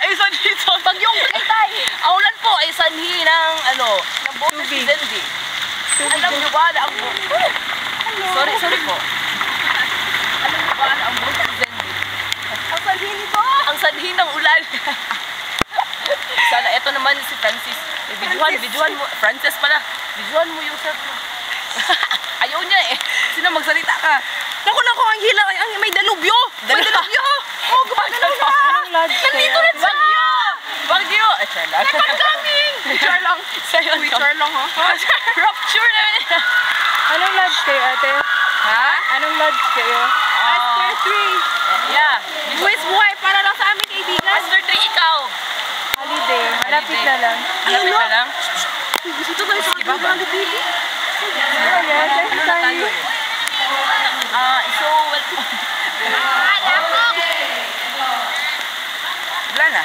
ay sanhi sa bagyong Itay. Aulan po ay sanhi ng ng bote si Zendy. Alam niyo ba na ang sorry po. Alam niyo ba na ang bote si Zendy? Ang sanhi nito? Ang sanhi ng ulan. Sana eto naman si Francis. Videohan mo. Francis pala. Videohan mo yung shirt mo. Ayaw niya eh. Sino magsalita ka? Naku, ang hila. May dalubyo. May dalubyo. Oh, gumagalaw na. Nandito na siya. Bagyo. Char lang. Char lang. Char lang ha. Rupture na yun. Anong lodge kayo, ate? Ha? Anong lodge kayo? Master 3. Yeah. Buwis buhay para lang sa aming kaibigan. Master 3 ikaw. Holiday. Malapit na lang. Malapit na lang? Gusto tayo sa ibaba. So, well, wala na.